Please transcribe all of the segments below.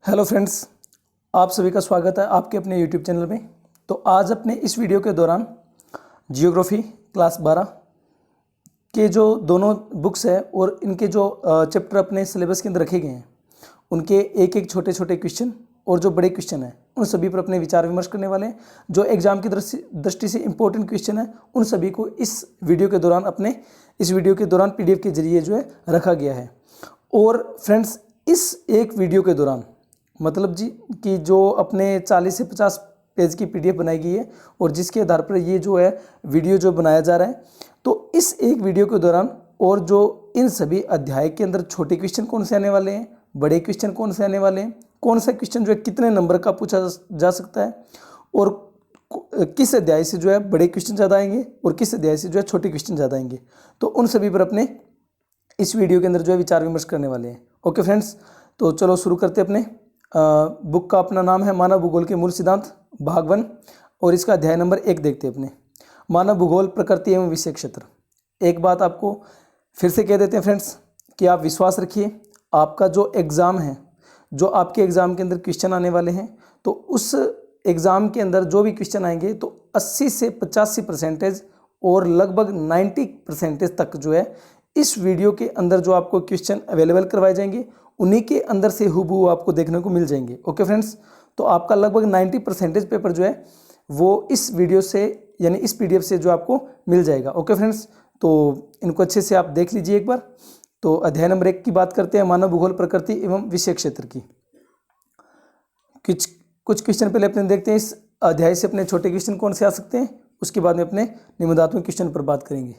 Hello friends, आप सभी का स्वागत है आपके अपने यूट्यूब चैनल में। तो आज अपने इस वीडियो के दौरान जियोग्राफी क्लास 12 के जो दोनों बुक्स है और इनके जो चैप्टर अपने सिलेबस के अंदर रखे गए हैं उनके एक एक छोटे छोटे क्वेश्चन और जो बड़े क्वेश्चन हैं उन सभी पर अपने विचार विमर्श करने वाले हैं। जो एग्जाम की दृष्टि से इंपॉर्टेंट क्वेश्चन है उन सभी को इस वीडियो के दौरान PDF के जरिए जो है रखा गया है। और फ्रेंड्स, इस एक वीडियो के दौरान मतलब जी कि जो अपने 40 से 50 पेज की PDF बनाई गई है और जिसके आधार पर ये जो है वीडियो जो बनाया जा रहा है, तो इस एक वीडियो के दौरान और जो इन सभी अध्याय के अंदर छोटे क्वेश्चन कौन से आने वाले हैं, बड़े क्वेश्चन कौन से आने वाले हैं, कौन सा क्वेश्चन जो है कितने नंबर का पूछा जा सकता है और किस अध्याय से जो है बड़े क्वेश्चन ज़्यादा आएंगे और किस अध्याय से जो है छोटे क्वेश्चन ज़्यादा आएंगे, तो उन सभी पर अपने इस वीडियो के अंदर जो है विचार विमर्श करने वाले हैं। ओके फ्रेंड्स, तो चलो शुरू करते हैं। अपने बुक का अपना नाम है मानव भूगोल के मूल सिद्धांत भाग 1 और इसका अध्याय नंबर 1 देखते हैं अपने। मानव भूगोल, प्रकृति एवं विषय क्षेत्र। एक बात आपको फिर से कह देते हैं फ्रेंड्स कि आप विश्वास रखिए, आपका जो एग्ज़ाम है, जो आपके एग्ज़ाम के अंदर क्वेश्चन आने वाले हैं, तो उस एग्ज़ाम के अंदर जो भी क्वेश्चन आएंगे तो 80 से 85% और लगभग 90% तक जो है इस वीडियो के अंदर जो आपको क्वेश्चन अवेलेबल करवाए जाएंगे उन्हीं के अंदर से हुबहू आपको देखने को मिल जाएंगे। ओके फ्रेंड्स, तो आपका लगभग 90% पेपर जो है वो इस वीडियो से यानी इस PDF से जो आपको मिल जाएगा। ओके फ्रेंड्स, तो इनको अच्छे से आप देख लीजिए एक बार। तो अध्याय नंबर 1 की बात करते हैं, मानव भूगोल, प्रकृति एवं विषय क्षेत्र की। कुछ क्वेश्चन पहले अपने देखते हैं इस अध्याय से अपने छोटे क्वेश्चन कौन से आ सकते हैं, उसके बाद में अपने निबंधात्मक क्वेश्चन पर बात करेंगे।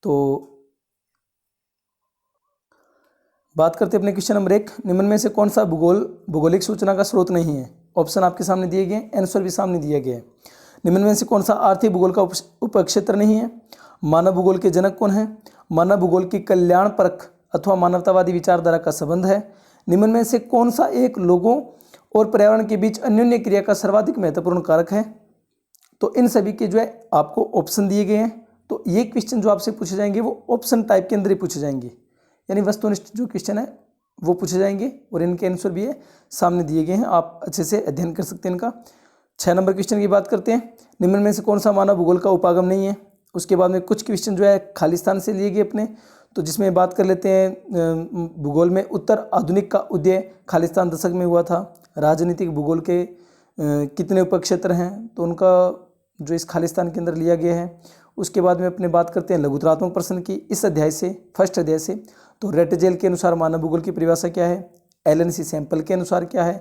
तो बात करते हैं अपने क्वेश्चन नंबर 1, निम्न में से कौन सा भूगोलिक सूचना का स्रोत नहीं है। ऑप्शन आपके सामने दिए गए, आंसर भी सामने दिया गया है। निम्न में से कौन सा आर्थिक भूगोल का उपक्षेत्र नहीं है। मानव भूगोल के जनक कौन है। मानव भूगोल की कल्याण परक अथवा मानवतावादी विचारधारा का संबंध है। निम्न में से कौन सा एक लोगों और पर्यावरण के बीच अन्योन्य क्रिया का सर्वाधिक महत्वपूर्ण कारक है। तो इन सभी के जो है आपको ऑप्शन दिए गए हैं। तो ये क्वेश्चन जो आपसे पूछे जाएंगे वो ऑप्शन टाइप के अंदर ही पूछे जाएंगे, यानी वस्तुनिष्ठ जो क्वेश्चन है वो पूछे जाएंगे और इनके आंसर भी है सामने दिए गए हैं, आप अच्छे से अध्ययन कर सकते हैं इनका। 6 नंबर क्वेश्चन की बात करते हैं, निम्न में से कौन सा मानव भूगोल का उपागम नहीं है। उसके बाद में कुछ क्वेश्चन जो है खालिस्तान से लिए गए अपने, तो जिसमें बात कर लेते हैं भूगोल में उत्तर आधुनिक का उदय खालिस्तान दशक में हुआ था। राजनीतिक भूगोल के कितने उपक्षेत्र हैं, तो उनका जो इस खालिस्तान के अंदर लिया गया है। उसके बाद में अपने बात करते हैं लघुतरात्मक प्रश्न की इस अध्याय से, फर्स्ट अध्याय से। तो रेटजेल के अनुसार मानव भूगोल की परिभाषा क्या है। LNC सैंपल के अनुसार क्या है।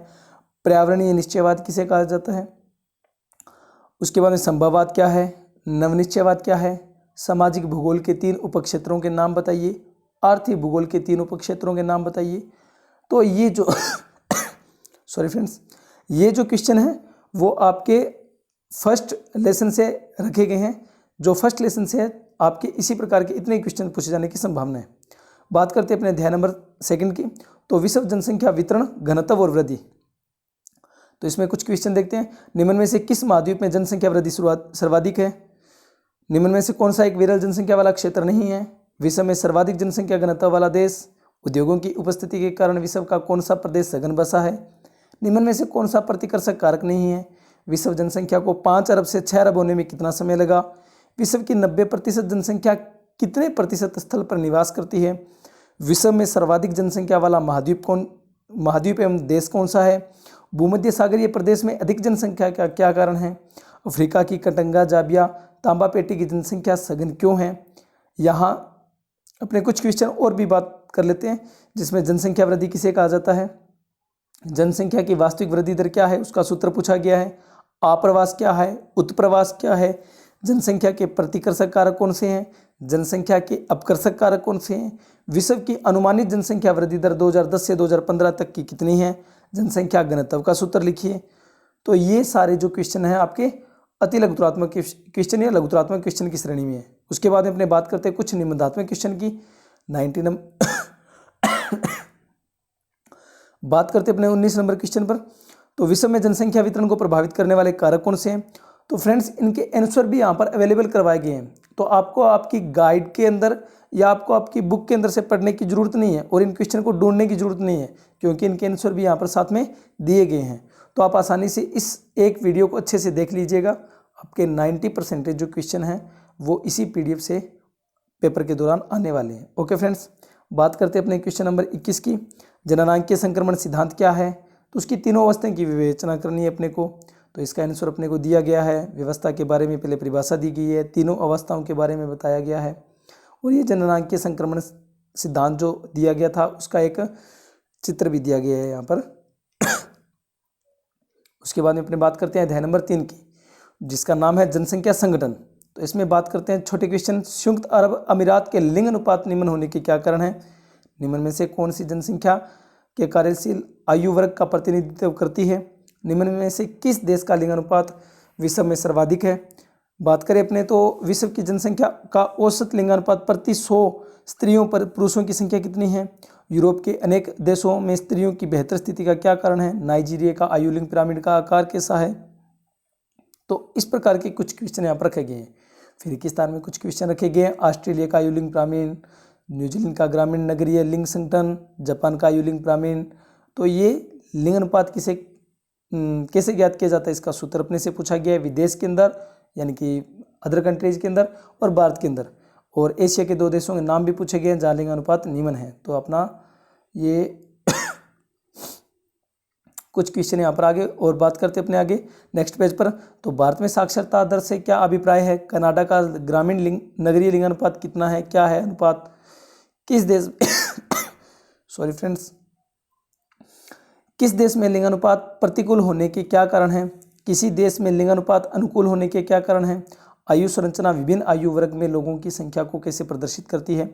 पर्यावरणीय निश्चयवाद किसे कहा जाता है। उसके बाद में संभववाद क्या है, नवनिश्चयवाद क्या है। सामाजिक भूगोल के 3 उपक्षेत्रों के नाम बताइए। आर्थिक भूगोल के 3 उपक्षेत्रों के नाम बताइए। तो ये जो सॉरी फ्रेंड्स, ये जो क्वेश्चन है वो आपके फर्स्ट लेसन से रखे गए हैं। जो फर्स्ट लेसन से है आपके इसी प्रकार के इतने क्वेश्चन पूछे जाने की संभावना है। बात करते हैं अपने अध्याय नंबर 2 की, तो विश्व जनसंख्या वितरण, घनत्व और वृद्धि। तो इसमें कुछ क्वेश्चन देखते हैं, निम्न में से किस महाद्वीप में जनसंख्या वृद्धि सर्वाधिक है। निम्न में से कौन सा एक विरल जनसंख्या वाला क्षेत्र नहीं है। विश्व में सर्वाधिक जनसंख्या घनत्व वाला देश। उद्योगों की उपस्थिति के कारण विश्व का कौन सा प्रदेश सघन बसा है। निम्न में से कौन सा प्रतिकर्षक कारक नहीं है। विश्व जनसंख्या को 5 अरब से 6 अरब होने में कितना समय लगा। विश्व की 90% जनसंख्या कितने प्रतिशत स्थल पर निवास करती है। विश्व में सर्वाधिक जनसंख्या वाला महाद्वीप एवं देश कौन सा है। भूमध्य सागरीय प्रदेश में अधिक जनसंख्या का क्या कारण है। अफ्रीका की कटंगा जाबिया तांबा पेटी की जनसंख्या सघन क्यों है। यहाँ अपने कुछ क्वेश्चन और भी बात कर लेते हैं, जिसमें जनसंख्या वृद्धि किसे कहा जाता है। जनसंख्या की वास्तविक वृद्धि दर क्या है, उसका सूत्र पूछा गया है। आप्रवास क्या है, उत्प्रवास क्या है। जनसंख्या के प्रतिकर्षक कारक कौन से हैं, जनसंख्या के अपकर्षक कारक कौन से हैं। विश्व की अनुमानित जनसंख्या वृद्धि दर 2010 से 2015 तक की कितनी है। जनसंख्या घनत्व का सूत्र लिखिए। तो ये सारे जो क्वेश्चन हैं आपके अति लघुतरात्मक क्वेश्चन या लघुतरात्मक क्वेश्चन की श्रेणी में है। उसके बाद में अपने बात करते हैं कुछ निबंधात्मक क्वेश्चन की। 90 नंबर बात करते हैं अपने 19 नंबर क्वेश्चन पर, तो विश्व में जनसंख्या वितरण को प्रभावित करने वाले कारक कौन से हैं। तो फ्रेंड्स इनके आंसर भी यहाँ पर अवेलेबल करवाए गए हैं, तो आपको आपकी गाइड के अंदर या आपको आपकी बुक के अंदर से पढ़ने की ज़रूरत नहीं है और इन क्वेश्चन को ढूंढने की ज़रूरत नहीं है, क्योंकि इनके आंसर भी यहाँ पर साथ में दिए गए हैं। तो आप आसानी से इस एक वीडियो को अच्छे से देख लीजिएगा। आपके 90% जो क्वेश्चन हैं वो इसी PDF से पेपर के दौरान आने वाले हैं। ओके फ्रेंड्स, बात करते हैं अपने क्वेश्चन नंबर 21 की। जननांगीय संक्रमण सिद्धांत क्या है? तो उसकी तीनों अवस्थाओं की विवेचना करनी है अपने को। तो इसका आंसर अपने को दिया गया है। व्यवस्था के बारे में पहले परिभाषा दी गई है, तीनों अवस्थाओं के बारे में बताया गया है, और ये जननांगीय संक्रमण सिद्धांत जो दिया गया था उसका एक चित्र भी दिया गया है यहाँ पर। उसके बाद में अपने बात करते हैं अध्याय नंबर 3 की, जिसका नाम है जनसंख्या संगठन। तो इसमें बात करते हैं छोटे क्वेश्चन, संयुक्त अरब अमीरात के लिंग अनुपात निम्न होने के क्या कारण है? निम्न में से कौन सी जनसंख्या के कार्यशील आयु वर्ग का प्रतिनिधित्व करती है? निम्न में से किस देश का लिंग अनुपात विश्व में सर्वाधिक है? बात करें अपने तो विश्व की जनसंख्या का औसत लिंगानुपात प्रति 100 स्त्रियों पर पुरुषों की संख्या कितनी है? यूरोप के अनेक देशों में स्त्रियों की बेहतर स्थिति का क्या कारण है? नाइजीरिया का आयु लिंग पिरामिड का आकार कैसा है? तो इस प्रकार के कुछ क्वेश्चन यहाँ पर रखे गए हैं। फिरकिस्तान में कुछ क्वेश्चन रखे गए हैं। ऑस्ट्रेलिया का आयु लिंग पिरामिड, न्यूजीलैंड का ग्रामीण नगरीय लिंग संगठन, जापान का आयु लिंग पिरामिड। तो ये लिंग अनुपात कैसे ज्ञात किया जाता है, इसका सूत्र अपने से पूछा गया है। विदेश के अंदर यानी कि अदर कंट्रीज के अंदर और भारत के अंदर, और एशिया के 2 देशों के नाम भी पूछे गए हैं जहाँ लिंग अनुपात निम्न है। तो अपना ये कुछ क्वेश्चन यहाँ पर आगे और बात करते हैं अपने आगे नेक्स्ट पेज पर। तो भारत में साक्षरता दर से क्या अभिप्राय है? कनाडा का ग्रामीण नगरीय लिंगानुपात कितना है, क्या है अनुपात? किस देश सॉरी फ्रेंड्स, किस देश में लिंगानुपात प्रतिकूल होने के क्या कारण है? किसी देश में लिंगानुपात अनुकूल होने के क्या कारण है? आयु संरचना विभिन्न आयु वर्ग में लोगों की संख्या को कैसे प्रदर्शित करती है?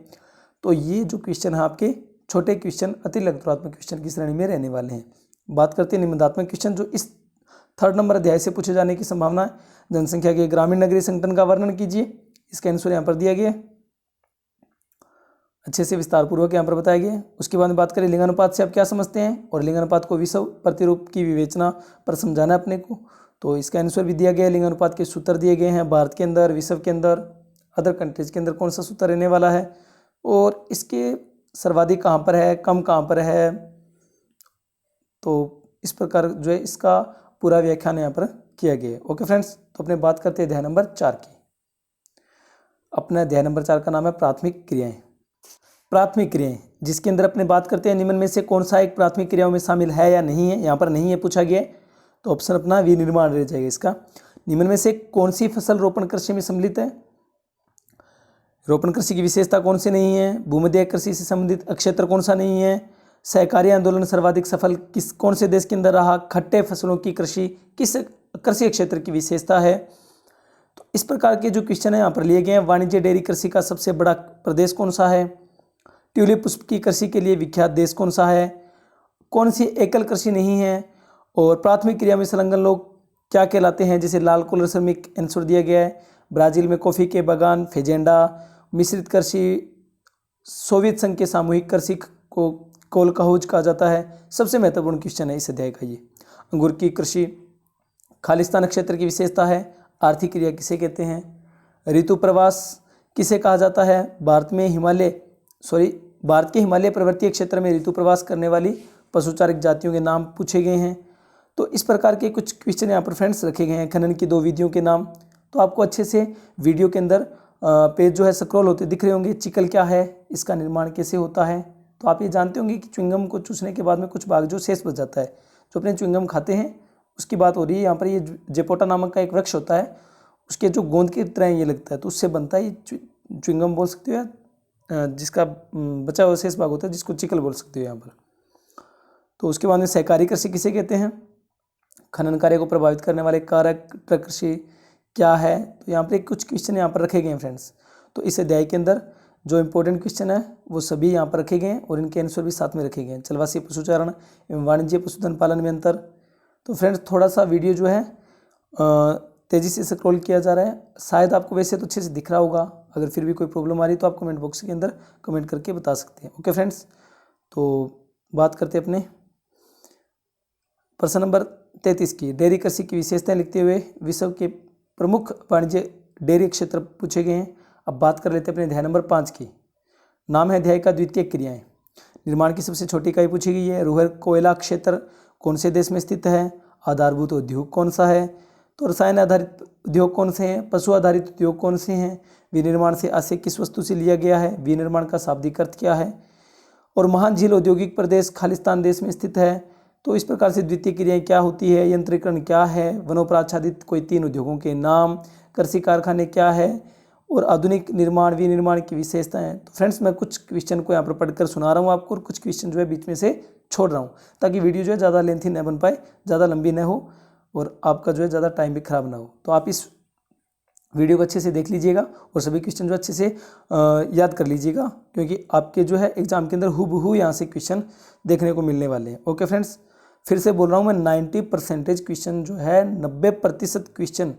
तो ये जो क्वेश्चन है आपके छोटे क्वेश्चन अतिलघुत्वात्मक क्वेश्चन की श्रेणी में रहने वाले हैं। बात करते हैं निबंधात्मक क्वेश्चन जो इस 3rd नंबर अध्याय से पूछे जाने की संभावना है। जनसंख्या के ग्रामीण नगरीय संगठन का वर्णन कीजिए। इसका आंसर यहाँ पर दिया गया है, अच्छे से विस्तार पूर्वक यहाँ पर बताया गया है। उसके बाद में बात करें लिंगानुपात से आप क्या समझते हैं, और लिंगानुपात को विश्व प्रतिरूप की विवेचना पर समझाना अपने को। तो इसका आंसर भी दिया गया है। लिंगानुपात के सूत्र दिए गए हैं, भारत के अंदर, विश्व के अंदर, अदर कंट्रीज के अंदर कौन सा सूत्र रहने वाला है, और इसके सर्वाधिक कहाँ पर है, कम कहाँ पर है। तो इस प्रकार जो है इसका पूरा व्याख्यान यहाँ पर किया गया है। ओके फ्रेंड्स, तो अपने बात करते हैं अध्याय नंबर 4 की। अपना अध्याय नंबर 4 का नाम है प्राथमिक क्रियाएं। प्राथमिक क्रियाएं, जिसके अंदर अपने बात करते हैं निम्न में से कौन सा एक प्राथमिक क्रियाओं में शामिल है या नहीं है। यहाँ पर नहीं है पूछा गया है, तो ऑप्शन अपना विनिर्माण रह जाएगा इसका। निम्न में से कौन सी फसल रोपण कृषि में सम्मिलित है? रोपण कृषि की विशेषता कौन सी नहीं है? भूमध्य कृषि से संबंधित अक्षेत्र कौन सा नहीं है? सहकारी आंदोलन सर्वाधिक सफल कौन से देश के अंदर रहा? खट्टे फसलों की कृषि किस कृषि क्षेत्र की विशेषता है? तो इस प्रकार के जो क्वेश्चन है यहाँ पर लिए गए हैं। वाणिज्य डेयरी कृषि का सबसे बड़ा प्रदेश कौन सा है? ट्यूलिप पुष्प की कृषि के लिए विख्यात देश कौन सा है? कौन सी एकल कृषि नहीं है? और प्राथमिक क्रिया में संलग्न लोग क्या कहलाते हैं? जैसे लाल कॉलर श्रमिक आंसर दिया गया है। ब्राजील में कॉफ़ी के बागान, फेजेंडा, मिश्रित कृषि, सोवियत संघ के सामूहिक कृषि को कोलकाहोज कहा जाता है। सबसे महत्वपूर्ण क्वेश्चन है इस अध्याय का ये। अंगूर की कृषि खालिस्तान क्षेत्र की विशेषता है। आर्थिक क्रिया किसे कहते हैं? ऋतु प्रवास किसे कहा जाता है? भारत के हिमालय पर्वतीय क्षेत्र में ऋतु प्रवास करने वाली पशुचारक जातियों के नाम पूछे गए हैं। तो इस प्रकार के कुछ क्वेश्चन यहाँ पर फ्रेंड्स रखे गए हैं। खनन की 2 विधियों के नाम, तो आपको अच्छे से वीडियो के अंदर पेज जो है स्क्रॉल होते दिख रहे होंगे। चिकल क्या है, इसका निर्माण कैसे होता है? तो आप ये जानते होंगे कि च्युइंगम को चूसने के बाद में कुछ भाग जो शेष बच जाता है, जो अपने च्युइंगम खाते हैं उसकी बात हो रही है यहाँ पर। ये जेपोटा नामक का एक वृक्ष होता है, उसके जो गोंद की तरह ये लगता है, तो उससे बनता है ये च्युइंगम बोल सकते हो, या जिसका बचा हुआ शेष भाग होता है जिसको चिकल बोल सकते हो यहाँ पर। तो उसके बाद में सहकारी कृषि किसे कहते हैं? खनन कार्य को प्रभावित करने वाले कारक कृषि क्या है? तो यहाँ पर कुछ क्वेश्चन यहाँ पर रखे गए हैं फ्रेंड्स। तो इस अध्याय के अंदर जो इंपॉर्टेंट क्वेश्चन है वो सभी यहाँ पर रखे गए हैं और इनके आंसर भी साथ में रखे गए हैं। चलवासी पशुचारण एवं वाणिज्य पशुधन पालन में अंतर। तो फ्रेंड्स थोड़ा सा वीडियो जो है तेज़ी से स्क्रॉल किया जा रहा है, शायद आपको वैसे तो अच्छे से दिख रहा होगा। अगर फिर भी कोई प्रॉब्लम आ रही है तो आप कमेंट बॉक्स के अंदर कमेंट करके बता सकते हैं। ओके फ्रेंड्स, तो बात करते हैं अपने प्रश्न नंबर 33 की। डेयरी कृषि की विशेषताएं लिखते हुए विश्व के प्रमुख वाणिज्य डेयरी क्षेत्र पूछे गए हैं। अब बात कर लेते हैं अपने अध्याय नंबर 5 की। नाम है अध्याय का द्वितीय क्रियाएं। निर्माण की सबसे छोटी इकाई पूछी गई है। रोहर कोयला क्षेत्र कौन से देश में स्थित है? आधारभूत उद्योग कौन सा है? तो रसायन आधारित उद्योग कौन से हैं? पशु आधारित उद्योग कौन से हैं? विनिर्माण से आशय किस वस्तु से लिया गया है? विनिर्माण का शाब्दिक अर्थ क्या है? और महान झील औद्योगिक प्रदेश खालिस्तान देश में स्थित है। तो इस प्रकार से द्वितीय क्रियाएं क्या होती है? यंत्रीकरण क्या है? वनों पर आच्छादित कोई 3 उद्योगों के नाम। कृषि कारखाने क्या है? और आधुनिक निर्माण विनिर्माण की विशेषताएं। तो फ्रेंड्स मैं कुछ क्वेश्चन को यहाँ पर पढ़कर सुना रहा हूँ आपको, और कुछ क्वेश्चन जो है बीच में से छोड़ रहा हूँ, ताकि वीडियो जो है ज़्यादा लेंथी न बन पाए, ज़्यादा लंबी न हो, और आपका जो है ज़्यादा टाइम भी खराब ना हो। तो आप इस वीडियो को अच्छे से देख लीजिएगा और सभी क्वेश्चन जो अच्छे से याद कर लीजिएगा, क्योंकि आपके जो है एग्जाम के अंदर हूबहू यहाँ से क्वेश्चन देखने को मिलने वाले हैं। ओके फ्रेंड्स, फिर से बोल रहा हूँ मैं, 90% क्वेश्चन जो है, 90% क्वेश्चन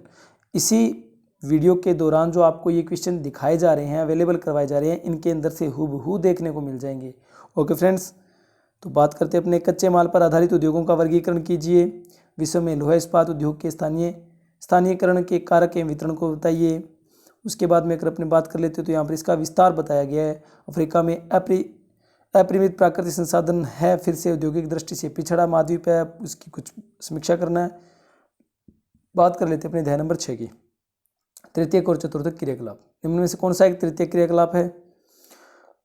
इसी वीडियो के दौरान जो आपको ये क्वेश्चन दिखाए जा रहे हैं, अवेलेबल करवाए जा रहे हैं, इनके अंदर से हूबहू देखने को मिल जाएंगे। ओके फ्रेंड्स, तो बात करते हैं अपने कच्चे माल पर आधारित उद्योगों का वर्गीकरण कीजिए। विश्व में लोहा इस्पात उद्योग के स्थानीयकरण के कारक एवं वितरण को बताइए। उसके बाद में अगर अपने बात कर लेते हैं तो यहाँ पर इसका विस्तार बताया गया है। अफ्रीका में अपरिमित प्राकृतिक संसाधन है, फिर से औद्योगिक दृष्टि से पिछड़ा महाद्वीप है, उसकी कुछ समीक्षा करना है। बात कर लेते हैं अपने अध्याय नंबर 6 की। तृतीयक और चतुर्थक क्रियाकलाप। निम्न में से कौन सा एक तृतीयक क्रियाकलाप है?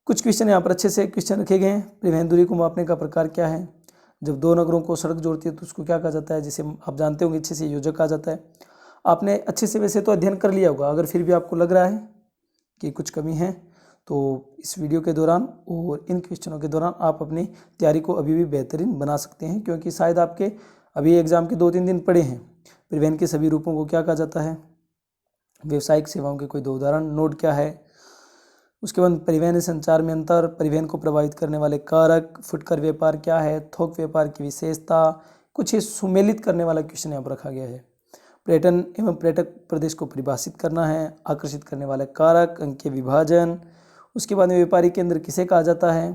कुछ क्वेश्चन यहाँ पर अच्छे से क्वेश्चन रखे गए हैं। परिवहन दूरी को मापने का प्रकार क्या है? जब 2 नगरों को सड़क जोड़ती है तो उसको क्या कहा जाता है? जिसे आप जानते होंगे अच्छे से, योजक कहा जाता है। आपने अच्छे से वैसे तो अध्ययन कर लिया होगा, अगर फिर भी आपको लग रहा है कि कुछ कमी है तो इस वीडियो के दौरान और इन क्वेश्चनों के दौरान आप अपनी तैयारी को अभी भी बेहतरीन बना सकते हैं, क्योंकि शायद आपके अभी एग्जाम के 2-3 दिन पड़े हैं। परिवहन के सभी रूपों को क्या कहा जाता है? व्यवसायिक सेवाओं के कोई 2 उदाहरण नोट क्या है? उसके बाद परिवहन संचार में अंतर, परिवहन को प्रभावित करने वाले कारक, फुटकर व्यापार क्या है, थोक व्यापार की विशेषता, कुछ ही सुमेलित करने वाला क्वेश्चन यहाँ पर रखा गया है। पर्यटन एवं पर्यटक प्रदेश को परिभाषित करना है, आकर्षित करने वाले कारक, अंक के विभाजन। उसके बाद में व्यापारी केंद्र किसे कहा जाता है?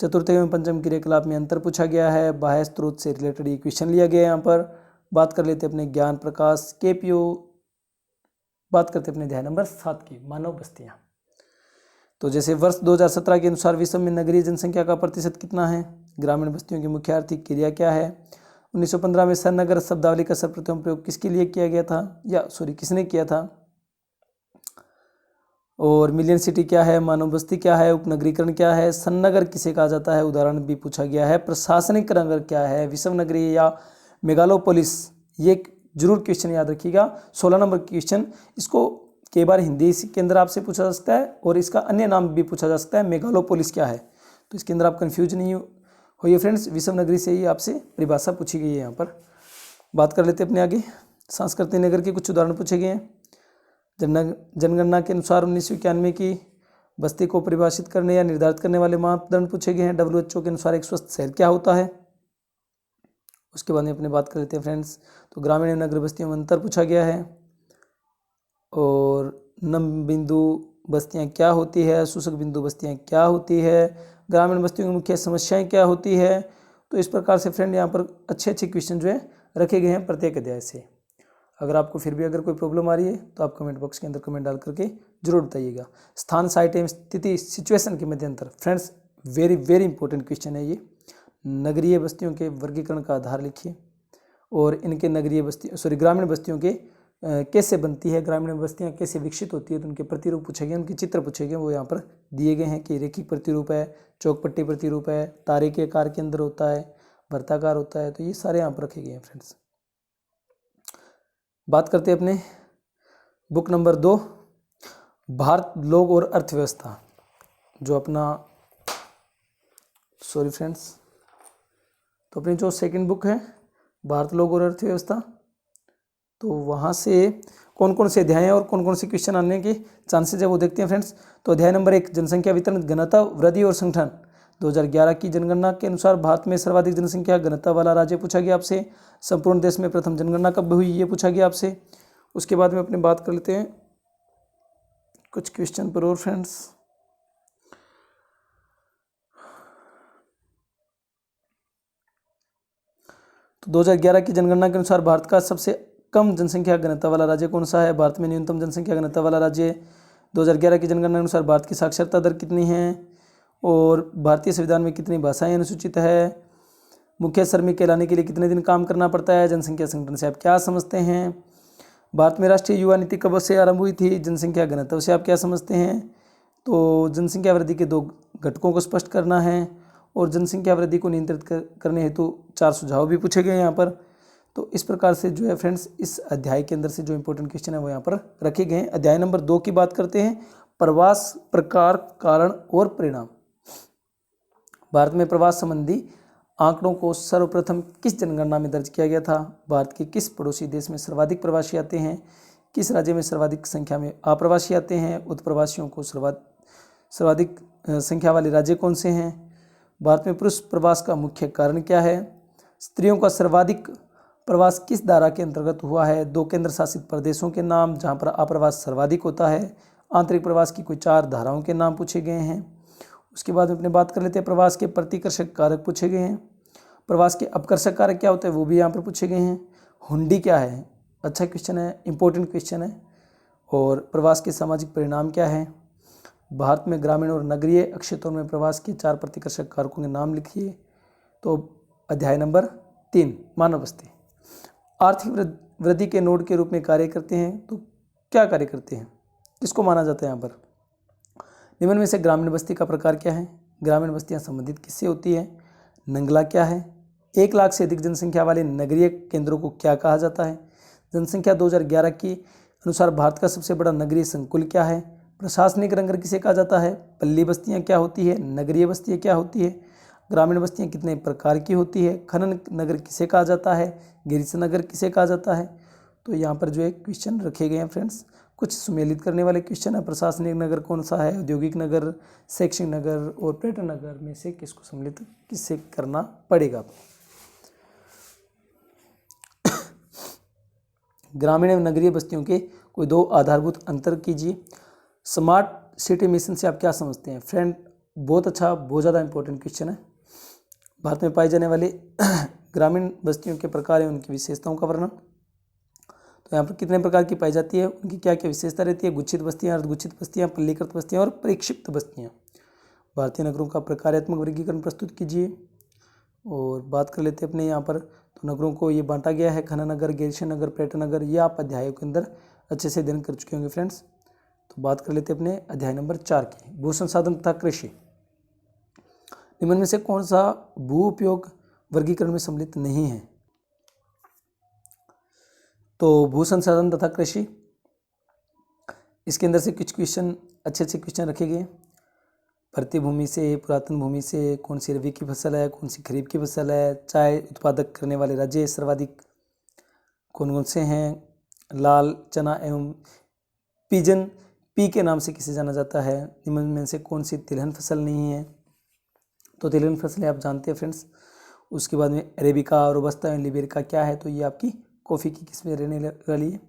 चतुर्थ एवं पंचम क्रियाकलाप में अंतर पूछा गया है। बाह्य स्रोत से रिलेटेड ये क्वेश्चन लिया गया है। यहाँ पर बात कर लेते हैं अपने ज्ञान प्रकाश केपीओ। बात करते हैं अपने अध्याय नंबर 7 की, मानव बस्तियाँ। तो जैसे वर्ष 2017 के अनुसार विश्व में नगरीय जनसंख्या का प्रतिशत कितना है? ग्रामीण बस्तियों की मुख्य आर्थिक क्रिया क्या है? 1915 में सरनगर शब्दावली का सर्वप्रथम प्रयोग किसके लिए किया गया था, या सॉरी किसने किया था? और मिलियन सिटी क्या है? मानव बस्ती क्या है? उपनगरीकरण क्या है? सन्नगर किसे कहा जाता है? उदाहरण भी पूछा गया है। प्रशासनिक नगर क्या है? विश्व नगरीय या मेगालोपोलिस? ये जरूर क्वेश्चन याद रखिएगा। 16 नंबर क्वेश्चन, इसको कई बार हिंदी के अंदर आपसे पूछा जा सकता है और इसका अन्य नाम भी पूछा जा सकता है, मेगालोपोलिस क्या है। तो इसके अंदर आप कंफ्यूज नहीं होइए फ्रेंड्स, विश्व नगरी से ही आपसे परिभाषा पूछी गई है। यहाँ पर बात कर लेते हैं अपने आगे। सांस्कृतिक नगर के कुछ उदाहरण पूछे गए हैं। जनगणना के अनुसार 1991 की बस्ती को परिभाषित करने या निर्धारित करने वाले मापदंड पूछे गए हैं। WHO के अनुसार एक स्वस्थ शहर क्या होता है? उसके बाद में अपने बात कर लेते हैं फ्रेंड्स। तो ग्रामीण एवं नगर बस्तियों में अंतर पूछा गया है। और नम बिंदु बस्तियां क्या होती है? शुष्क बिंदु बस्तियां क्या होती है? ग्रामीण बस्तियों की मुख्य समस्याएं क्या होती है? तो इस प्रकार से फ्रेंड यहाँ पर अच्छे अच्छे क्वेश्चन जो है रखे गए हैं प्रत्येक अध्याय से। अगर आपको फिर भी अगर कोई प्रॉब्लम आ रही है तो आप कमेंट बॉक्स के अंदर कमेंट डाल करके जरूर बताइएगा। स्थान, साइट एवं स्थिति, सिचुएशन के मध्यांतर। Friends very very important question है ये। नगरीय बस्तियों के वर्गीकरण का आधार लिखिए, और इनके ग्रामीण बस्तियों के कैसे बनती है, ग्रामीण बस्तियाँ कैसे विकसित होती है, तो उनके प्रतिरूप पूछे गए, उनके चित्र पूछे गए, वो यहाँ पर दिए गए हैं कि रेखिक प्रतिरूप है, चौकपट्टी प्रतिरूप है, तारे के आकार के अंदर होता है, वृत्ताकार होता है। तो ये सारे यहाँ पर रखे गए हैं फ्रेंड्स। बात करते हैं अपने बुक नंबर 2, भारत लोग और अर्थव्यवस्था, जो अपना तो अपनी जो सेकंड बुक है भारत लोग और अर्थव्यवस्था, तो वहाँ से कौन कौन से अध्याय हैं और कौन कौन से क्वेश्चन आने के चांसेस है वो देखते हैं फ्रेंड्स। तो अध्याय नंबर 1, जनसंख्या वितरण, घनत्व, वृद्धि और संगठन। 2011 की जनगणना के अनुसार भारत में सर्वाधिक जनसंख्या घनत्व वाला राज्य पूछा गया आपसे। संपूर्ण देश में प्रथम जनगणना कब हुई, ये पूछा गया आपसे। उसके बाद में अपने बात कर लेते हैं कुछ क्वेश्चन पर और फ्रेंड्स। तो 2011 की जनगणना के अनुसार भारत का सबसे कम जनसंख्या घनत्व वाला राज्य कौन सा है? भारत में न्यूनतम जनसंख्या घनत्व वाला राज्य 2011 की जनगणना अनुसार भारत की साक्षरता दर कितनी है? और भारतीय संविधान में कितनी भाषाएं अनुसूचित है? मुख्य श्रमिक कहलाने के लिए कितने दिन काम करना पड़ता है? जनसंख्या संगठन से आप क्या समझते हैं? भारत में राष्ट्रीय युवा नीति कब से आरंभ हुई थी? जनसंख्या घनत्व से आप क्या समझते हैं? तो जनसंख्या वृद्धि के 2 घटकों को स्पष्ट करना है और जनसंख्या वृद्धि को नियंत्रित करने हेतु 4 सुझाव भी पूछे गए यहाँ पर। तो इस प्रकार से जो है फ्रेंड्स, इस अध्याय के अंदर से जो इंपॉर्टेंट क्वेश्चन है वो यहाँ पर रखे गए हैं। अध्याय नंबर 2 की बात करते हैं, प्रवास प्रकार, कारण और परिणाम। भारत में प्रवास संबंधी आंकड़ों को सर्वप्रथम किस जनगणना में दर्ज किया गया था? भारत के किस पड़ोसी देश में सर्वाधिक प्रवासी आते हैं? किस राज्य में सर्वाधिक संख्या में अप्रवासी आते हैं? उत्प्रवासियों को सर्वाधिक संख्या वाले राज्य कौन से हैं? भारत में पुरुष प्रवास का मुख्य कारण क्या है? स्त्रियों का सर्वाधिक प्रवास किस धारा के अंतर्गत हुआ है? 2 केंद्र शासित प्रदेशों के नाम जहां पर अप्रवास सर्वाधिक होता है। आंतरिक प्रवास की कोई 4 धाराओं के नाम पूछे गए हैं। उसके बाद में अपने बात कर लेते हैं, प्रवास के प्रतिकर्षक कारक पूछे गए हैं। प्रवास के अपकर्षक कारक क्या होते हैं वो भी यहाँ पर पूछे गए हैं। हुंडी क्या है? अच्छा क्वेश्चन है, इंपॉर्टेंट क्वेश्चन है। और प्रवास के सामाजिक परिणाम क्या है? भारत में ग्रामीण और नगरीय क्षेत्रों में प्रवास के 4 प्रतिकर्षक कारकों के नाम लिखिए। तो अध्याय नंबर 3, मानव बस्ती। आर्थिक वृद्धि के नोड के रूप में कार्य करते हैं, तो क्या कार्य करते हैं, किसको माना जाता है यहाँ पर? निम्न में से ग्रामीण बस्ती का प्रकार क्या है? ग्रामीण बस्तियाँ संबंधित किससे होती है? नंगला क्या है? 1 लाख से अधिक जनसंख्या वाले नगरीय केंद्रों को क्या कहा जाता है? जनसंख्या 2011 के अनुसार भारत का सबसे बड़ा नगरीय संकुल क्या है? प्रशासनिक नगर किसे कहा जाता है? पल्ली बस्तियाँ क्या होती है? नगरीय बस्तियाँ क्या होती है? ग्रामीण बस्तियाँ कितने प्रकार की होती है? खनन नगर किसे कहा जाता है? गिरिजा नगर किसे कहा जाता है? तो यहाँ पर जो है क्वेश्चन रखे गए हैं फ्रेंड्स, कुछ सुमेलित करने वाले क्वेश्चन है। प्रशासनिक नगर कौन सा है? औद्योगिक नगर, शैक्षणिक नगर और पर्यटन नगर में से किसको सम्मिलित किससे करना पड़ेगा? ग्रामीण एवं नगरीय बस्तियों के कोई 2 आधारभूत अंतर कीजिए। स्मार्ट सिटी मिशन से आप क्या समझते हैं? फ्रेंड बहुत अच्छा, बहुत ज़्यादा इंपॉर्टेंट क्वेश्चन है। भारत में पाए जाने वाले ग्रामीण बस्तियों के प्रकार एवं उनकी विशेषताओं का वर्णन। तो यहाँ पर कितने प्रकार की पाई जाती है, उनकी क्या क्या विशेषता रहती है? गुच्छित बस्तियाँ, अर्धगुच्छित बस्तियाँ, पल्लीकृत बस्तियाँ और परिक्षिप्त बस्तियाँ। भारतीय नगरों का प्रकार्यात्मक वर्गीकरण प्रस्तुत कीजिए। और बात कर लेते हैं अपने यहाँ पर, तो नगरों को ये बांटा गया है, खनन नगर, गिरिजा नगर, पर्यटन नगर। ये आप अध्यायों के अंदर अच्छे से अध्ययन कर चुके होंगे फ्रेंड्स। तो बात कर लेते हैं अपने अध्याय नंबर 4 की, भू संसाधन तथा कृषि। निम्न में से कौन सा भू उपयोग वर्गीकरण में सम्मिलित नहीं है? तो भू संसाधन तथा कृषि, इसके अंदर से कुछ क्वेश्चन अच्छे क्वेश्चन रखे गए। भर्ती भूमि से, पुरातन भूमि से, कौन सी रबी की फसल है, कौन सी खरीफ की फसल है, चाय उत्पादक करने वाले राज्य सर्वाधिक कौन कौन से हैं, लाल चना एवं पिजन पी के नाम से किसे जाना जाता है, निम्न में से कौन सी तिलहन फसल नहीं है? तो तिलहन फसलें आप जानते हैं फ्रेंड्स। उसके बाद में अरेबिका, रोबस्ता एवं लिबेरिका क्या है? तो ये आपकी कॉफ़ी की किस्में रहने वाली है।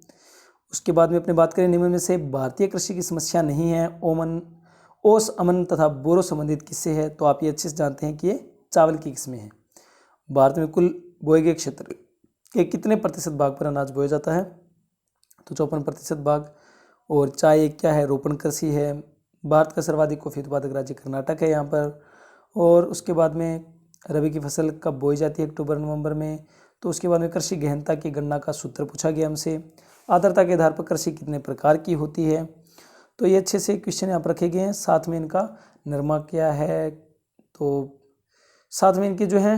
उसके बाद में अपने बात करें, निम्न में से भारतीय कृषि की समस्या नहीं है, ओस, अमन तथा बोरो संबंधित किससे है? तो आप ये अच्छे से जानते हैं कि ये चावल की किस्में हैं। भारत में कुल बोए गए क्षेत्र के कितने प्रतिशत भाग पर अनाज बोया जाता है? तो 54% भाग। और चाय क्या है? रोपण कृषि है। भारत का सर्वाधिक कॉफ़ी उत्पादक राज्य कर्नाटक है यहाँ पर। और उसके बाद में रबी की फसल कब बोई जाती है? अक्टूबर नवंबर में। तो उसके बाद में कृषि गहनता की गणना का सूत्र पूछा गया हमसे। आर्द्रता के आधार पर कृषि कितने प्रकार की होती है? तो ये अच्छे से क्वेश्चन यहाँ पर रखे गए हैं। साथ में इनका नरमा क्या है, तो साथ में इनके जो है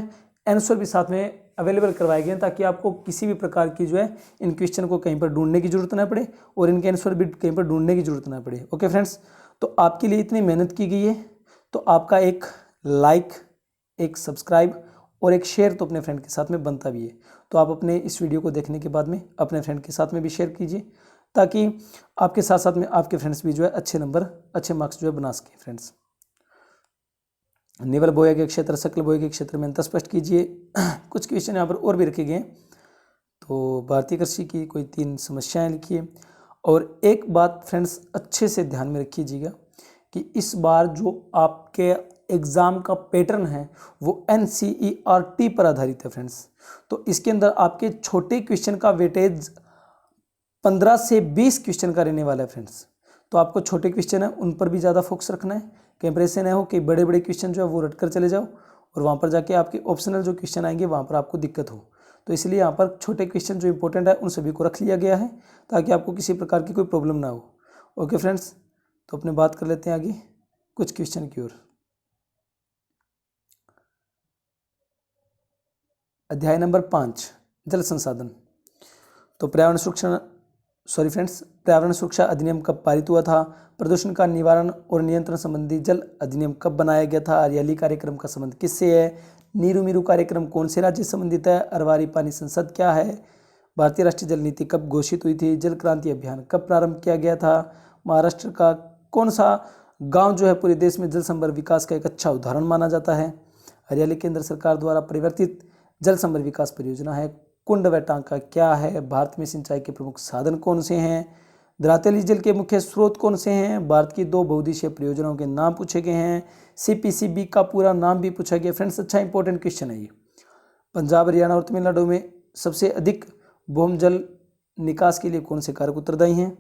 आंसर भी साथ में अवेलेबल करवाए गए हैं, ताकि आपको किसी भी प्रकार की जो है इन क्वेश्चन को कहीं पर ढूंढने की जरूरत ना पड़े और इनके आंसर भी कहीं पर ढूंढने की जरूरत ना पड़े। ओके फ्रेंड्स, तो आपके लिए इतनी मेहनत की गई है, तो आपका एक लाइक, एक सब्सक्राइब और एक शेयर तो अपने फ्रेंड के साथ में बनता भी है। तो आप अपने इस वीडियो को देखने के बाद में अपने फ्रेंड के साथ में भी शेयर कीजिए, ताकि आपके साथ साथ में आपके फ्रेंड्स भी जो है अच्छे नंबर, अच्छे मार्क्स जो है बना सकें। फ्रेंड्स, निवल बोया के क्षेत्र, सकल बोया के क्षेत्र में अंतर स्पष्ट कीजिए। कुछ क्वेश्चन यहाँ पर और भी रखे गए हैं। तो भारतीय कृषि की कोई 3 समस्याएं लिखिए। और एक बात फ्रेंड्स अच्छे से ध्यान में रखिएगा कि इस बार जो आपके एग्ज़ाम का पैटर्न है वो NCERT पर आधारित है फ्रेंड्स। तो इसके अंदर आपके छोटे क्वेश्चन का वेटेज 15 से 20 क्वेश्चन का रहने वाला है फ्रेंड्स। तो आपको छोटे क्वेश्चन है उन पर भी ज़्यादा फोकस रखना है, कहीं पर ऐसे ना हो कि बड़े बड़े क्वेश्चन जो है वो रट कर चले जाओ और वहाँ पर जाके आपके ऑप्शनल जो क्वेश्चन आएंगे वहाँ पर आपको दिक्कत हो। तो इसलिए यहाँ पर छोटे क्वेश्चन जो इंपॉर्टेंट है उन सभी को रख लिया गया है ताकि आपको किसी प्रकार की कोई प्रॉब्लम ना हो। ओके फ्रेंड्स, तो अपने बात कर लेते हैं आगे कुछ क्वेश्चन की ओर। अध्याय नंबर 5 जल संसाधन। तो पर्यावरण सुरक्षा अधिनियम कब पारित हुआ था? प्रदूषण का निवारण और नियंत्रण संबंधी जल अधिनियम कब बनाया गया था? हरियाली कार्यक्रम का संबंध किससे है? नीरू मीरू कार्यक्रम कौन से राज्य से संबंधित है? अरवारी पानी संसद क्या है? भारतीय राष्ट्रीय जल नीति कब घोषित हुई थी? जल क्रांति अभियान कब प्रारंभ किया गया था? महाराष्ट्र का कौन सा गांव जो है पूरे देश में जल संभर विकास का एक अच्छा उदाहरण माना जाता है? हरियाली केंद्र सरकार द्वारा परिवर्तित जल संभर विकास परियोजना है। कुंड व टांका क्या है? भारत में सिंचाई के प्रमुख साधन कौन से हैं? धरातली जल के मुख्य स्रोत कौन से हैं? भारत की 2 बहुउद्देशीय परियोजनाओं के नाम पूछे गए हैं। CPCB का पूरा नाम भी पूछा गया। फ्रेंड्स, अच्छा इंपॉर्टेंट क्वेश्चन है ये। पंजाब, हरियाणा और तमिलनाडु में सबसे अधिक भूम जल निकास के लिए कौन से कारक उत्तरदायी हैं?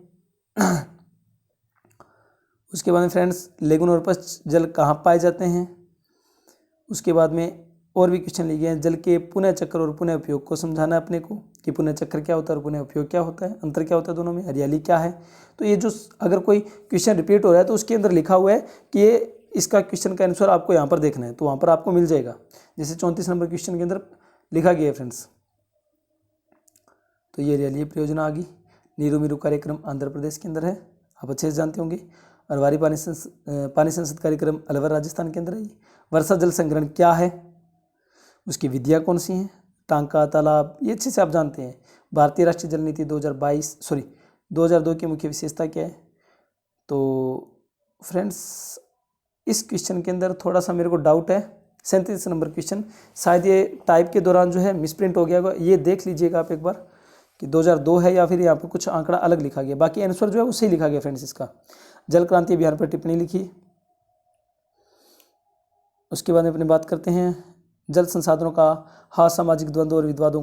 उसके बाद में फ्रेंड्स, लेगुन और पश्च जल कहाँ पाए जाते हैं? उसके बाद में और भी क्वेश्चन लिए गए हैं। जल के पुनः चक्र और पुनः उपयोग को समझाना है अपने को कि पुनः चक्र क्या होता है और पुनः उपयोग क्या होता है, अंतर क्या होता है दोनों में, हरियाली क्या है। तो ये जो अगर कोई क्वेश्चन रिपीट हो रहा है तो उसके अंदर लिखा हुआ है कि ये इसका क्वेश्चन का आंसर आपको यहाँ पर देखना है, तो वहाँ पर आपको मिल जाएगा। जैसे 34 नंबर क्वेश्चन के अंदर लिखा गया है फ्रेंड्स। तो ये हरियाली परियोजना आ गई। नीरू मीरू कार्यक्रम आंध्र प्रदेश के अंदर है, आप अच्छे से जानते होंगे। अरवारी पानी संसद कार्यक्रम अलवर राजस्थान के अंदर है। वर्षा जल संग्रहण क्या है, उसकी विधियाँ कौन सी हैं? टांका, तालाब, ये अच्छे से आप जानते हैं। भारतीय राष्ट्रीय जल नीति 2002 की मुख्य विशेषता क्या है? तो फ्रेंड्स, इस क्वेश्चन के अंदर थोड़ा सा मेरे को डाउट है। 37 नंबर क्वेश्चन शायद ये टाइप के दौरान जो है मिसप्रिंट हो गया होगा, ये देख लीजिएगा आप एक बार कि 2002 है या फिर यहाँ पर कुछ आंकड़ा अलग लिखा गया। बाकी आंसर जो है उससे लिखा गया फ्रेंड्स इसका। जल क्रांति अभियान पर टिप्पणी लिखी। उसके बाद में अपनी बात करते हैं। जल संसाधनों का हाँ सामाजिक द्वंद्व और विवादों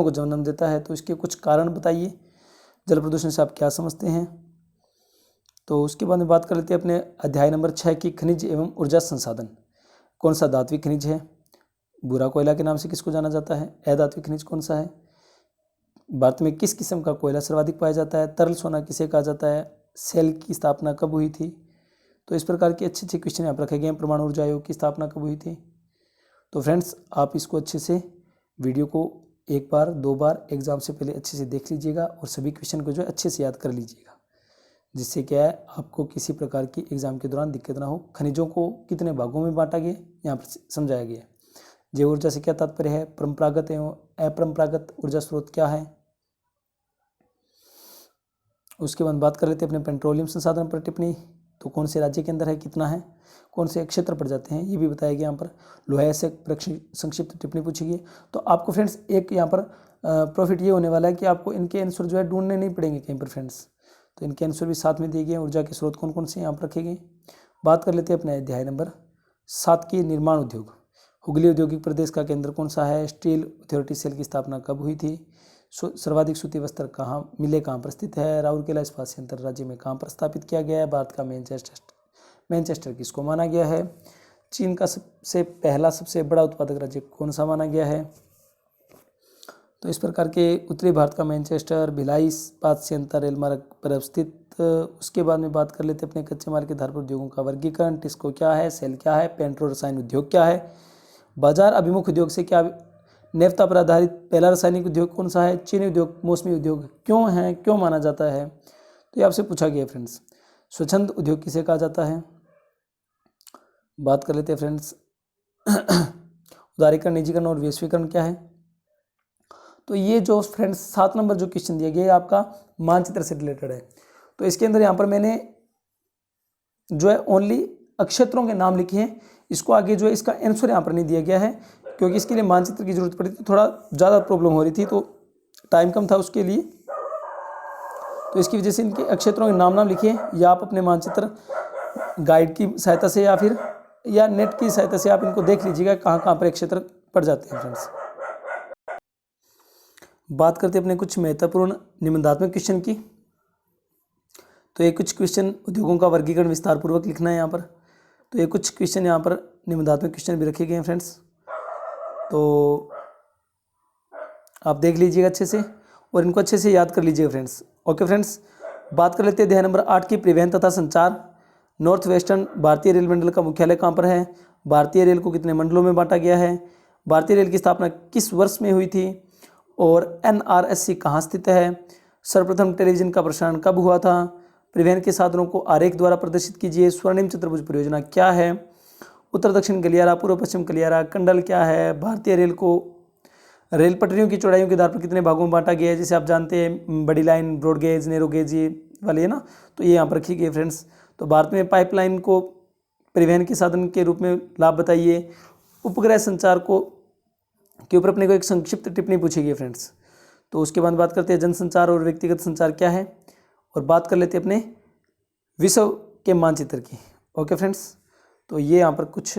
को जन्म देता है, तो इसके कुछ कारण बताइए। जल प्रदूषण से आप क्या समझते हैं? तो उसके बाद में बात कर लेते हैं अपने अध्याय नंबर 6 की खनिज एवं ऊर्जा संसाधन। कौन सा धात्विक खनिज है? भूरा कोयला के नाम से किसको जाना जाता है? अधात्विक खनिज कौन सा है? भारत में किस किस्म का कोयला सर्वाधिक पाया जाता है? तरल सोना किसे कहा जाता है? सेल की स्थापना कब हुई थी? तो इस प्रकार के अच्छे क्वेश्चन यहाँ पर रखे गए हैं। परमाणु ऊर्जा आयोग की स्थापना कब हुई थी? तो फ्रेंड्स, आप इसको अच्छे से वीडियो को एक बार 2 बार एग्जाम से पहले अच्छे से देख लीजिएगा और सभी क्वेश्चन को जो है अच्छे से याद कर लीजिएगा, जिससे क्या है आपको किसी प्रकार की एग्जाम के दौरान दिक्कत ना हो। खनिजों को कितने भागों में बांटा गया यहाँ पर समझाया गया है। जैव ऊर्जा से क्या तात्पर्य है? परंपरागत एवं अपरंपरागत ऊर्जा स्रोत क्या है? उसके बाद बात कर लेते हैं अपने पेट्रोलियम संसाधन पर टिप्पणी। तो कौन से राज्य के अंदर है, कितना है, कौन से क्षेत्र पर जाते हैं, ये भी बताया गया यहाँ पर। लोहा से संक्षिप्त टिप्पणी पूछी गई। तो आपको फ्रेंड्स एक यहाँ पर प्रॉफिट ये होने वाला है कि आपको इनके आंसर जो है ढूंढने नहीं पड़ेंगे कहीं पर फ्रेंड्स। तो इनके आंसर भी साथ में दिए गए हैं। ऊर्जा के स्रोत कौन कौन से यहाँ पर रखे गए। बात कर लेते हैं अपने अध्याय नंबर 7 की निर्माण उद्योग। हुगली औद्योगिक प्रदेश का केंद्र कौन सा है? स्टील अथॉरिटी सेल की स्थापना कब हुई थी? सर्वाधिक सूती वस्त्र कहाँ पर स्थित है? राउरकेला इस्पात संयंत्र राज्य में कहाँ पर स्थापित किया गया है? भारत का मैनचेस्टर किसको माना गया है? चीन का सबसे बड़ा उत्पादक राज्य कौन सा माना गया है? तो इस प्रकार के उत्तरी भारत का मैनचेस्टर, भिलाई इस्पात संयंत्र रेल मार्ग पर अवस्थित। उसके बाद में बात कर लेते हैं अपने कच्चे माल के आधार पर उद्योगों का वर्गीकरण। टिस्को क्या है? सेल क्या है? पेट्रो रसायन उद्योग क्या है? बाजार अभिमुख उद्योग से क्या नेफ्ता पर आधारित पहला रासायनिक उद्योग कौन सा है? चीनी उद्योग, मौसमी उद्योग क्यों है, क्यों माना जाता है? तो ये आपसे पूछा गया फ्रेंड्स। स्वच्छंद उद्योग किसे कहा जाता है? बात कर लेते हैं फ्रेंड्स उदारीकरण, निजीकरण और वैश्वीकरण क्या है? तो ये जो फ्रेंड्स 7 नंबर जो क्वेश्चन दिया गया है आपका मानचित्र से रिलेटेड है। तो इसके अंदर यहाँ पर मैंने जो है ओनली अक्षेत्रों के नाम लिखे हैं। इसको आगे जो है इसका आंसर यहाँ पर नहीं दिया गया है क्योंकि इसके लिए मानचित्र की जरूरत पड़ी थी, थोड़ा ज़्यादा प्रॉब्लम हो रही थी, तो टाइम कम था उसके लिए, तो इसकी वजह से इनके अक्षेत्रों के नाम लिखिए, या आप अपने मानचित्र गाइड की सहायता से या नेट की सहायता से आप इनको देख लीजिएगा कहाँ कहाँ पर क्षेत्र पड़ जाते हैं फ्रेंड्स। बात करते हैं अपने कुछ महत्वपूर्ण निबंधात्मक क्वेश्चन की। तो ये कुछ क्वेश्चन उद्योगों का वर्गीकरण विस्तारपूर्वक लिखना है यहाँ पर। तो ये कुछ क्वेश्चन यहाँ पर निबंधात्मक क्वेश्चन भी रखे गए हैं फ्रेंड्स, तो आप देख लीजिएगा अच्छे से और इनको अच्छे से याद कर लीजिएगा फ्रेंड्स। ओके फ्रेंड्स, बात कर लेते हैं अध्याय नंबर 8 की, परिवहन तथा संचार। नॉर्थ वेस्टर्न भारतीय रेल मंडल का मुख्यालय कहाँ पर है? भारतीय रेल को कितने मंडलों में बांटा गया है? भारतीय रेल की स्थापना किस वर्ष में हुई थी? और NRSC कहाँ स्थित है? सर्वप्रथम टेलीविजन का प्रसारण कब हुआ था? परिवहन के साधनों को आरेख द्वारा प्रदर्शित कीजिए। स्वर्णिम चतुर्भुज परियोजना क्या है? उत्तर दक्षिण गलियारा, पूर्व पश्चिम गलियारा, कंडल क्या है? भारतीय रेल को रेल पटरियों की चौड़ाइयों के आधार पर कितने भागों में बांटा गया है? जैसे आप जानते हैं बड़ी line, broad gauge, narrow gauge, ये वाली है ना, तो ये यहाँ पर रखी गई है फ्रेंड्स। तो भारत में पाइपलाइन को परिवहन के साधन के रूप में लाभ बताइए। उपग्रह संचार को के ऊपर अपने को एक संक्षिप्त टिप्पणी पूछी गई फ्रेंड्स। तो उसके बाद बात करते हैं जनसंचार और व्यक्तिगत संचार क्या है, और बात कर लेते हैं अपने विश्व के मानचित्र की। ओके फ्रेंड्स, तो ये यहाँ पर कुछ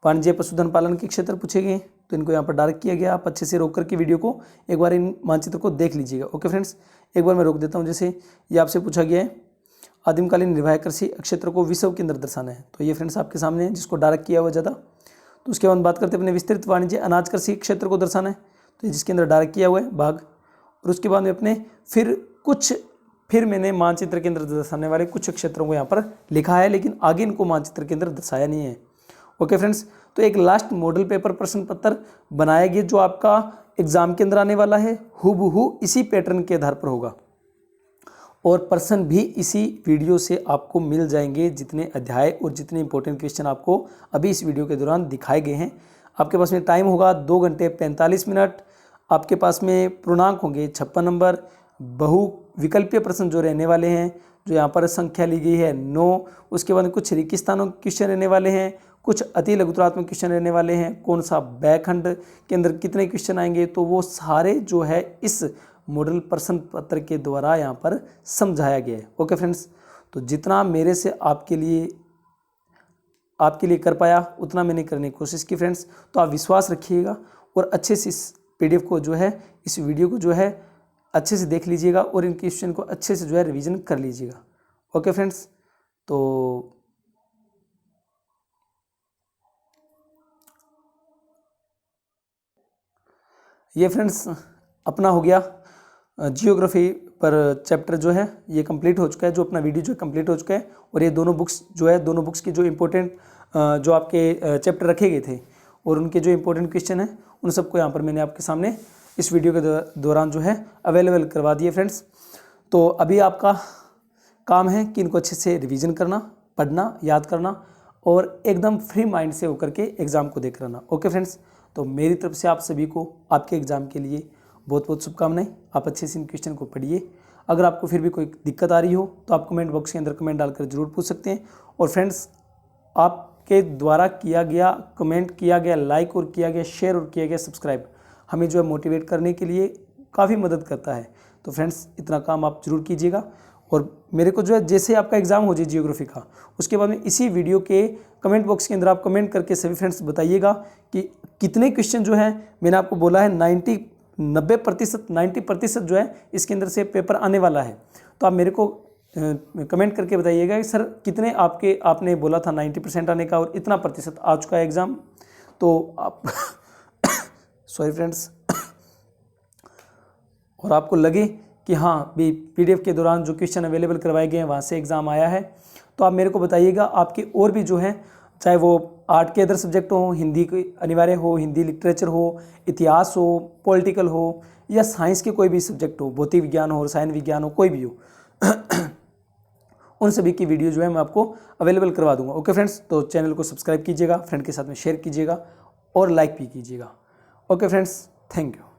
वाणिज्य पशुधन पालन के क्षेत्र पूछे गए, तो इनको यहाँ पर डार्क किया गया। आप अच्छे से रोक करके वीडियो को एक बार इन मानचित्र को देख लीजिएगा। ओके फ्रेंड्स, एक बार मैं रोक देता हूँ। जैसे ये आपसे पूछा गया है आदिमकालीन निर्वाह कृषि क्षेत्र को विश्व के अंदर दर्शाना है, तो ये फ्रेंड्स आपके सामने है जिसको डार्क किया हुआ ज़्यादा। तो उसके बाद बात करते हैं अपने विस्तृत वाणिज्य अनाज कृषि क्षेत्र को दर्शाना है, तो ये जिसके अंदर डार्क किया हुआ है भाग। और उसके बाद में अपने फिर मैंने मानचित्र के अंदर दर्शाने वाले कुछ क्षेत्रों को यहाँ पर लिखा है, लेकिन आगे इनको मानचित्र के अंदर दर्शाया नहीं है। ओके फ्रेंड्स, तो एक लास्ट मॉडल पेपर प्रश्न पत्र बनाया गया जो आपका एग्जाम के अंदर आने वाला है, हूबहू इसी पैटर्न के आधार पर होगा, और प्रश्न भी इसी वीडियो से आपको मिल जाएंगे। जितने अध्याय और जितने इंपॉर्टेंट क्वेश्चन आपको अभी इस वीडियो के दौरान दिखाए गए हैं, आपके पास में टाइम होगा 2 घंटे 45 मिनट। आपके पास में पूर्णांक होंगे 56 नंबर। बहु विकल्पीय प्रश्न जो रहने वाले हैं, जो यहाँ पर संख्या ली गई है 9। उसके बाद कुछ रिक्त स्थानों के क्वेश्चन रहने वाले हैं, कुछ अति लघुतरात्मक क्वेश्चन रहने वाले हैं। कौन सा बैखंड के अंदर कितने क्वेश्चन आएंगे, तो वो सारे जो है इस मॉडल प्रश्न पत्र के द्वारा यहाँ पर समझाया गया है। ओके फ्रेंड्स, तो जितना मेरे से आपके लिए कर पाया उतना मैंने करने की कोशिश की फ्रेंड्स। तो आप विश्वास रखिएगा और अच्छे से इस PDF को जो है, इस वीडियो को जो है अच्छे से देख लीजिएगा और इन क्वेश्चन को अच्छे से जो है रिवीजन कर लीजिएगा। ओके फ्रेंड्स, तो ये फ्रेंड्स अपना हो गया जियोग्राफी पर चैप्टर जो है ये कंप्लीट हो चुका है, जो अपना वीडियो जो है कंप्लीट हो चुका है। और ये दोनों बुक्स की जो इम्पोर्टेंट जो आपके चैप्टर रखे गए थे और उनके जो इम्पोर्टेंट क्वेश्चन हैं उन सबको यहाँ पर मैंने आपके सामने इस वीडियो के दौरान जो है अवेलेबल करवा दिए फ्रेंड्स। तो अभी आपका काम है कि इनको अच्छे से रिवीजन करना, पढ़ना, याद करना और एकदम फ्री माइंड से होकर के एग्ज़ाम को देख रहना। ओके फ्रेंड्स, तो मेरी तरफ से आप सभी को आपके एग्ज़ाम के लिए बहुत बहुत शुभकामनाएं। आप अच्छे से इन क्वेश्चन को पढ़िए। अगर आपको फिर भी कोई दिक्कत आ रही हो तो आप कमेंट बॉक्स के अंदर कमेंट डालकर ज़रूर पूछ सकते हैं। और फ्रेंड्स, आपके द्वारा किया गया कमेंट, किया गया लाइक और किया गया शेयर और किया गया सब्सक्राइब हमें जो है मोटिवेट करने के लिए काफ़ी मदद करता है। तो फ्रेंड्स, इतना काम आप जरूर कीजिएगा। और मेरे को जो है जैसे आपका एग्ज़ाम हो जाए जियोग्राफी का, उसके बाद में इसी वीडियो के कमेंट बॉक्स के अंदर आप कमेंट करके सभी फ्रेंड्स बताइएगा कि कितने क्वेश्चन जो है, मैंने आपको बोला है 90% जो है इसके अंदर से पेपर आने वाला है। तो आप मेरे को कमेंट करके बताइएगा कि सर कितने आपने बोला था 90% आने का और इतना प्रतिशत आ चुका है एग्ज़ाम। तो आप सॉरी फ्रेंड्स, और आपको लगे कि हाँ भी PDF के दौरान जो क्वेश्चन अवेलेबल करवाए गए हैं वहाँ से एग्ज़ाम आया है, तो आप मेरे को बताइएगा। आपके और भी जो है, चाहे वो आर्ट के अदर सब्जेक्ट हो, हिंदी कोई अनिवार्य हो, हिंदी लिटरेचर हो, इतिहास हो, पॉलिटिकल हो, या साइंस के कोई भी सब्जेक्ट हो, भौतिक विज्ञान हो, रसायन विज्ञान हो, कोई भी हो उन सभी की वीडियो जो है मैं आपको अवेलेबल करवा दूंगा। ओके फ्रेंड्स, तो चैनल को सब्सक्राइब कीजिएगा, फ्रेंड के साथ में शेयर कीजिएगा और लाइक भी कीजिएगा। Okay friends, thank you.